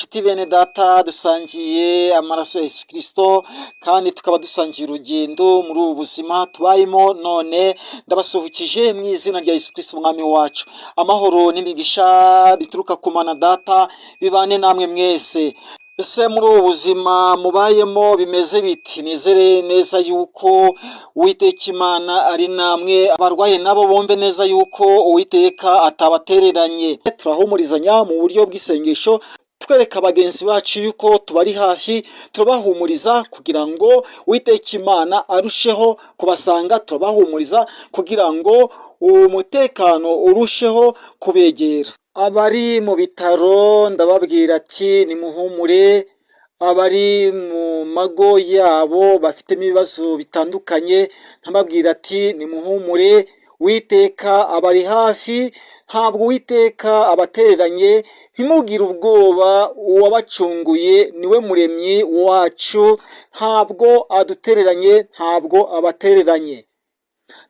nshuti bene data, dusangiye amaraso ya Yesu Kristo kandi tukaba dusangiye urugendo muri ubu buzima tubayemo. None ndabasuhukije mu izina rya Yesu Kristo umwami wacu. Amahoro n'imigisha bituruka ku Mana Data bibane namwe mwese. Ese muri ubu buzima mubayemo bimeze biti? Nizere neza yuko Uwiteka Imana ari namwe. Abarwaye nabo bumve neza yuko Uwiteka atabatereranye. Turahumurizanya mu buryo bw'isengesho, twereka bagenzi bacu yuko tubari hafi, turabahumuriza kugira ngo Uwiteka Imana arusheho kubasanga. Turabahumuriza kugira ngo umutekano urusheho kubegera. Abari mu bitaro ndababwira ati nimuhumure, abari mu mago yabo bafitemo ibibazo bitandukanye ndababwira ati nimuhumure, Uwiteka abari hafi, ntabwo Uwiteka abatereranye. Ntimugire ubwoba, uwabacunguye niwe muremyi wacu, ntabwo adutereranye, ntabwo abatereranye.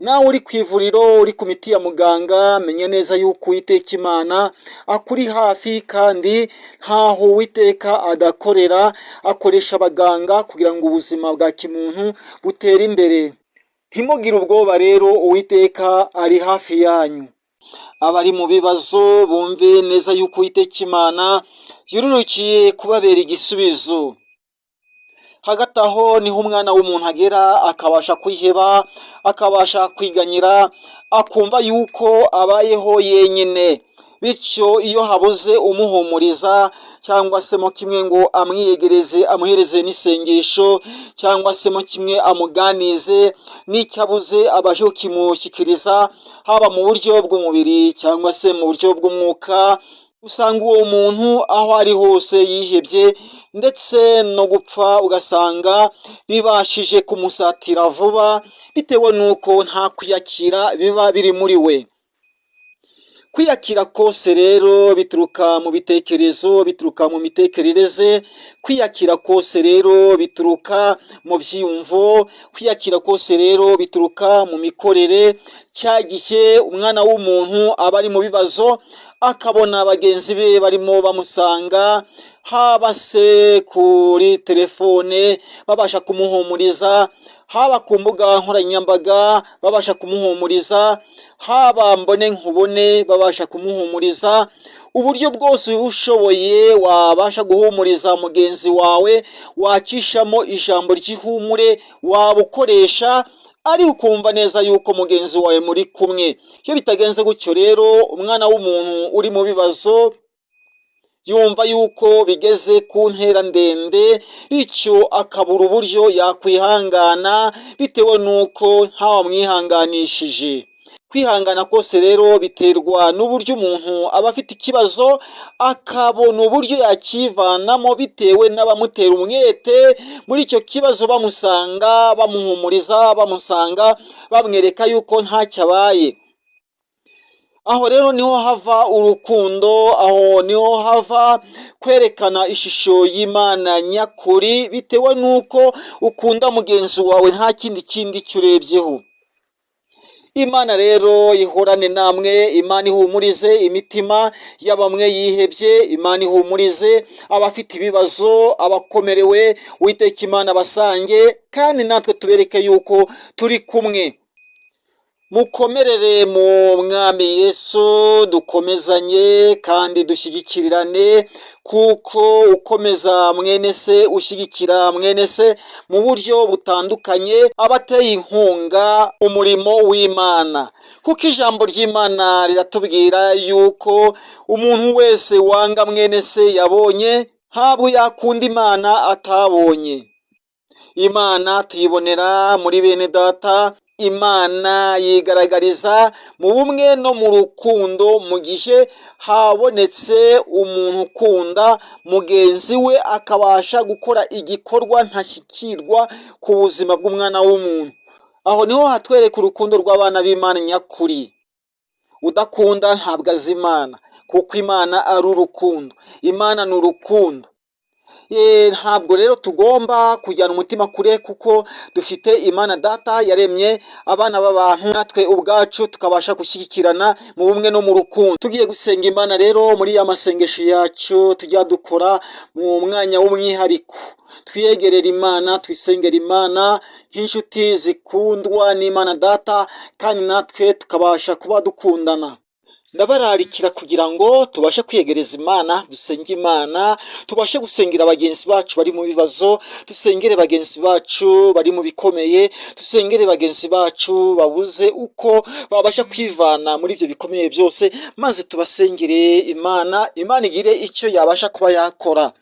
Nawe uri ku ivuriro, uri ku miti ya muganga, menya neza yuko Uwiteka Imana akuri hafi kandi ntaho Uwiteka adakorera. Akoresha abaganga kugira ngo ubuzima bwa kimuntu butere imbere. Ntimugire ubwoba rero, Uwiteka ari hafi yanyu. Abari mu bibazo bumve neza yuko Uwiteka Imana yururukiye kubabera igisubizo. Hagati aho niho umwana w'umuntu agera akabasha kwiheba, akabasha kwiganyira, akumva yuko abayeho yenyine. Bityo iyo habuze umuhumuriza cyangwa se mo kimwe ngo amwiyegereze, amuhereze n'isengesho, cyangwa se mo kimwe amuganize, n'icyo abuze abashe kukimushyikiriza, haba mu buryo bw'umubiri cyangwa se mu buryo bw'umwuka, usanga uwo muntu aho ari hose yihebye, ndetse no gupfa ugasanga bibashije kumusatira vuba, bitewe n'uko nta kwiyakira biba biri muri we. Kwiyakira kose rero bituruka mu bitekerezo, bituruka mu mitekerereze. Kwiyakira kose rero bituruka mu byiyumvo. Kwiyakira kose rero bituruka mu mikorere. Cya gihe umwana w'umuntu aba ari mu bibazo, akabona bagenzi be barimo bamusanga, haba se kuri telefone babasha kumuhumuriza, haba ku mbuga nkoranyambaga babasha kumuhumuriza, haba mbone nkubone babasha kumuhumuriza. Uburyo bwose ushoboye wabasha guhumuriza mugenzi wawe, wacishamo ijambo ry'ihumure wabukoresha, ari ukumva neza yuko mugenzi wawe muri kumwe. Iyo bitagenze gutyo rero, umwana w'umuntu uri mu bibazo yumva yuko bigeze ku ntera ndende, bityo akabura uburyo yakwihangana bitewe n'uko ntawamwihanganishije. Kwihangana kose rero biterwa n'uburyo umuntu aba afite ikibazo, akabona uburyo yakivanamo bitewe n'abamutera umwete muri icyo kibazo, bamusanga, bamuhumuriza, bamusanga, bamwereka yuko ntacyo abaye. Aho rero niho hava urukundo, aho niho hava kwerekana ishusho y'Imana nyakuri, bitewe n'uko ukunda mugenzi wawe nta kindi cyurebyeho. Imana rero ihorane namwe, Imana ihumurize imitima y'abamwe yihebye, Imana ihumurize abafite ibibazo, abakomerewe. Uwiteka Imana basange, kandi natwe tubereke yuko turi kumwe. Mukomerere mu mwami Yesu, dukomezanye kandi dushyigikirirane, kuko ukomeza mwene se ushyigikira mwene se mu buryo butandukanye, abateye inkunga umurimo w'Imana. Kuko ijambo ry'Imana riratubwira yuko umuntu wese wanga mwene se yabonye, ntabwo yakunda Imana atabonye. Imana tuyibonera muri bene data. Imana yigaragariza mu bumwe no mu rukundo, mu gihe habonetse umuntu ukunda mugenzi we, akabasha gukora igikorwa ntashyikirwa ku buzima bw'umwana w'umuntu. Aho niho hatwereka urukundo rw'abana b'Imana nyakuri. Udakunda ntabwo azi Imana, kuko Imana ari urukundo. Imana ni urukundo. Ntabwo rero tugomba kujyana umutima kure kuko dufite Imana Data yaremye abana b'abantu, natwe ubwacu tukabasha gushyigikirana mu bumwe no mu rukundo. Tugiye gusenga Imana rero muri ya masengesho yacu tujya dukora mu mwanya w'umwihariko, twiyegerera Imana, twisengera Imana nk'inshuti zikundwa n'Imana Data, kandi natwe tukabasha kuba dukundana. Ndabararikira kugira ngo tubashe kwiyegereza Imana, dusenge Imana, tubashe gusengera bagenzi bacu bari mu bibazo, dusengere bagenzi bacu bari mu bikomeye, dusengere bagenzi bacu babuze uko babasha kwivana muri ibyo bikomeye byose, maze tubasengere Imana, Imana igire icyo yabasha kuba yakora.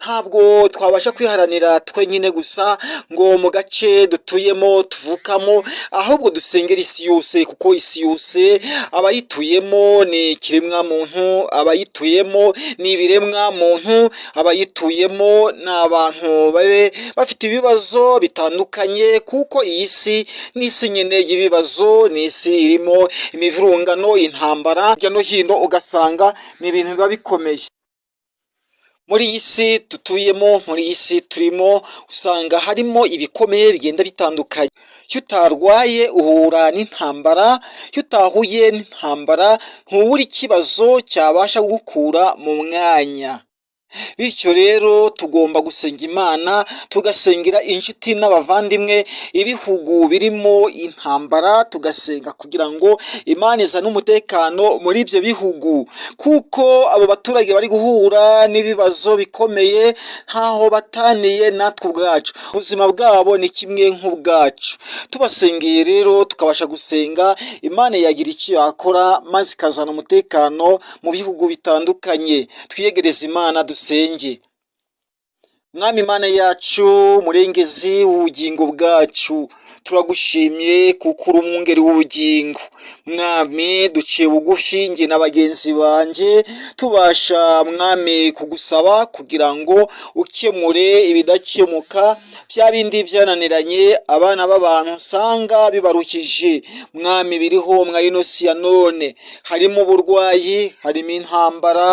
Ntabwo twabasha kwiharanira twenyine gusa ngo mu gace dutuyemo tuvukamo, ahubwo dusengera isi yose, kuko isi yose abayituyemo ni ikiremwa muntu, abayituyemo ni ibiremwa muntu, abayituyemo ni abantu babe bafite ibibazo bitandukanye, kuko iyi si ni isi nyine y'ibibazo, ni isi irimo imivurungano, intambara hirya no hino, ugasanga ni ibintu biba bikomeye. Muri iyi si dutuyemo, muri iyi si turimo, usanga harimo ibikomeye bigenda bitandukanye. Iyo utarwaye uhura n'intambara, iyo utahuye n'intambara ntubura ikibazo cyabasha kugukura mu mwanya. Bityo rero tugomba gusenga Imana, tugasengera inshuti n'abavandimwe, ibihugu birimo intambara, tugasenga kugira ngo Imana izane umutekano muri ibyo bihugu, kuko abo baturage bari guhura n'ibibazo bikomeye ntaho bataniye natwe ubwacu, ubuzima bwabo ni kimwe nk'ubwacu. Tubasengeye rero tukabasha gusenga, Imana yagira icyo yakora maze ikazana umutekano mu bihugu bitandukanye. Twiyegereze Imana dusenge. Mwami Imana yacu, murengezi w'ubugingo bwacu, turagushimye kuko uri umwungeri w'ubugingo. Mwami, duciye bugufi njye na bagenzi banjye, tubasha Mwami kugusaba kugira ngo ukemure ibidakemuka, bya bindi byananiranye abana b'abantu usanga bibaruhije. Mwami, biriho mwa ino si ya none, harimo uburwayi, harimo intambara,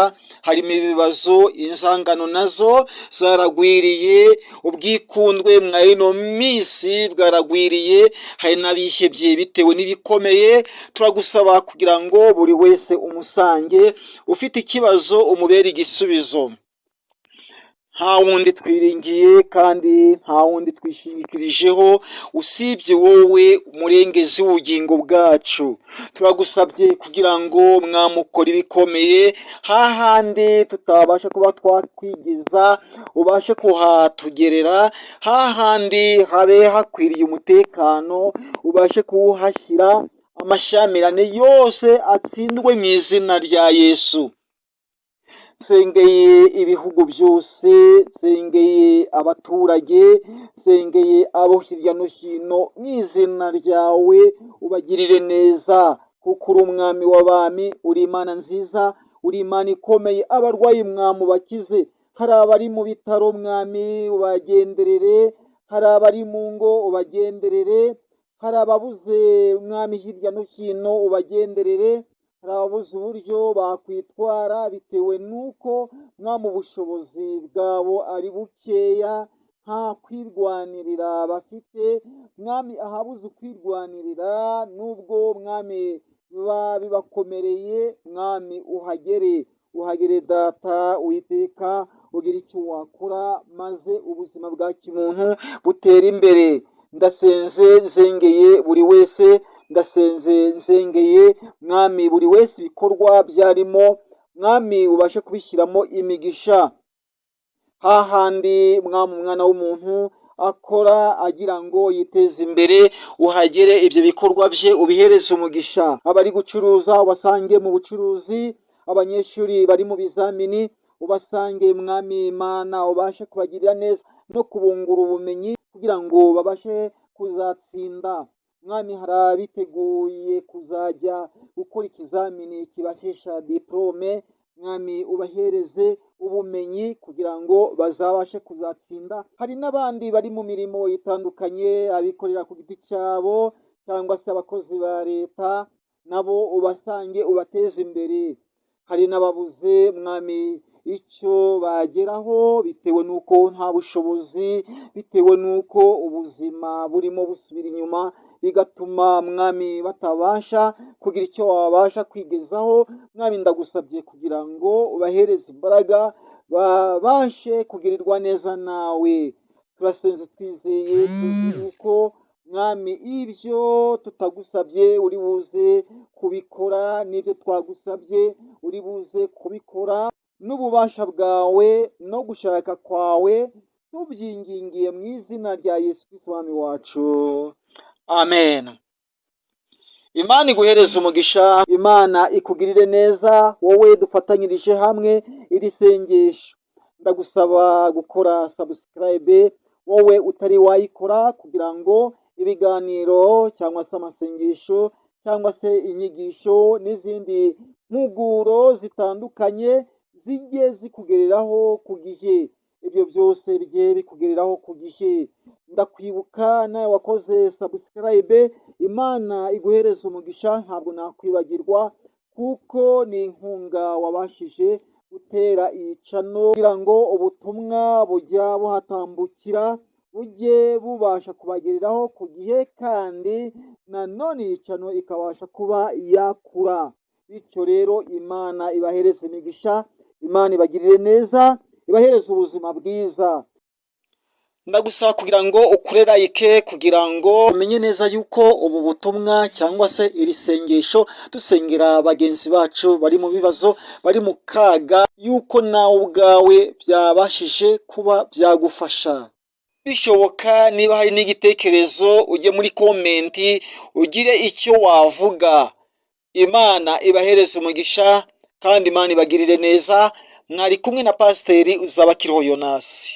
harimo ibibazo, inzangano nazo zaragwiriye, ubwikundwe mwa ino minsi bwaragwiriye, hari n'abihebye bitewe n'ibikomeye. Turagusaba kugira ngo buri wese umusange, ufite ikibazo umubere igisubizo. Nta wundi twiringiye kandi nta wundi twishingikirijeho usibye wowe, umurengezi w'ubugingo bwacu. Turagusabye kugira ngo mwamukora ibikomeye, hahandi tutabasha kuba twakwigiza ubashe kuhatugerera, hahandi habe hakwiriye umutekano ubashe kuwuhashyira, amashyamirane yose atsindwe mu izina rya Yesu. Sengeye ibihugu byose, sengeye abaturage, sengeye abo hirya no hino, mu izina ryawe ubagirire neza, kuko uri umwami w'abami, uri Imana nziza, uri Imana ikomeye. Abarwayi Mwami ubakize, hari abari mu bitaro Mwami ubagenderere, hari abari mu ngo ubagenderere, hari ababuze Mwami hirya no hino ubagenderere, hari ababuze uburyo bakwitwara bitewe n'uko Mwami ubushobozi bwabo ari bukeya, nta kwirwanirira bafite. Mwami, ahabuze ukwirwanirira nubwo Mwami biba bibakomereye, Mwami uhagere Data Uwiteka, ugira icyo wakora maze ubuzima bwa kimuntu butera imbere. Ndasenze nzengeye buri wese, ndasenze nzengeye Mwami buri wese ibikorwa byarimo, Mwami ubashe kubishyiramo imigisha, hahandi Mwami umwana w'umuntu akora agira ngo yiteze imbere, uhagere ibyo bikorwa bye ubihereze umugisha. Abari gucuruza ubasange mu bucuruzi, abanyeshuri bari mu bizamini ubasange Mwami Imana, ubashe kubagirira neza no kubungura ubumenyi kugira ngo babashe kuzatsinda. Mwami, hari abiteguye kuzajya gukora ikizamini kibashisha diplome, Mwami ubahereze ubumenyi kugira ngo bazabashe kuzatsinda. Hari n'abandi bari mu mirimo itandukanye, abikorera ku giti cyabo cyangwa se abakozi ba leta, nabo ubasange ubateze imbere. Hari n'ababuze Mwami icyo bageraho bitewe n'uko nta bushobozi, bitewe n'uko ubuzima burimo busubira inyuma, bigatuma mwami batabasha kugira icyo babasha kwigezaho. Mwami ndagusabye kugira ngo ubahereze imbaraga babashe kugirirwa neza nawe. Turasenze twizeye tuzi yuko mwami ibyo tutagusabye uri buze kubikora, n'ibyo twagusabye uri buze kubikora, n'ububasha bwawe no gushaka kwawe tubyingingiye mu izina rya Yesu Kristo Mwami wacu, amen. Imana iguhereze umugisha, Imana ikugirire neza wowe dufatanyirije hamwe iri sengesho. Ndagusaba gukora subscribe wowe utari wayikora, kugira ngo ibiganiro cyangwa se amasengesho cyangwa se inyigisho n'izindi mpuguro zitandukanye zijye zikugereraho ku gihe. Ibyo byose bijye bikugereraho ku gihe. Ndakwibuka nawe wakoze subscribe, Imana iguhereza umugisha, ntabwo nakwibagirwa, kuko ni inkunga wabashije gutera iyi channel kugira ngo ubutumwa bujya buhatambukira bujye bubasha kubagereraho ku gihe, kandi nanone iyi channel ikabasha kuba yakura. Bityo rero Imana ibahereze imigisha, Imana ibagirire neza, ibahereze ubuzima bwiza. Ndagusaba kugira ngo ukore like, kugira ngo umenye neza yuko ubu butumwa cyangwa se iri sengesho dusengera bagenzi bacu bari mu bibazo, bari mu kaga, yuko nawe ubwawe byabashije kuba byagufasha. Bishoboka niba hari n'igitekerezo ujye muri komenti ugire icyo wavuga. Imana ibahereze umugisha kandi Imana ibagirire neza. Mwari kumwe na Pasiteri Uzabakiriho Yonasi.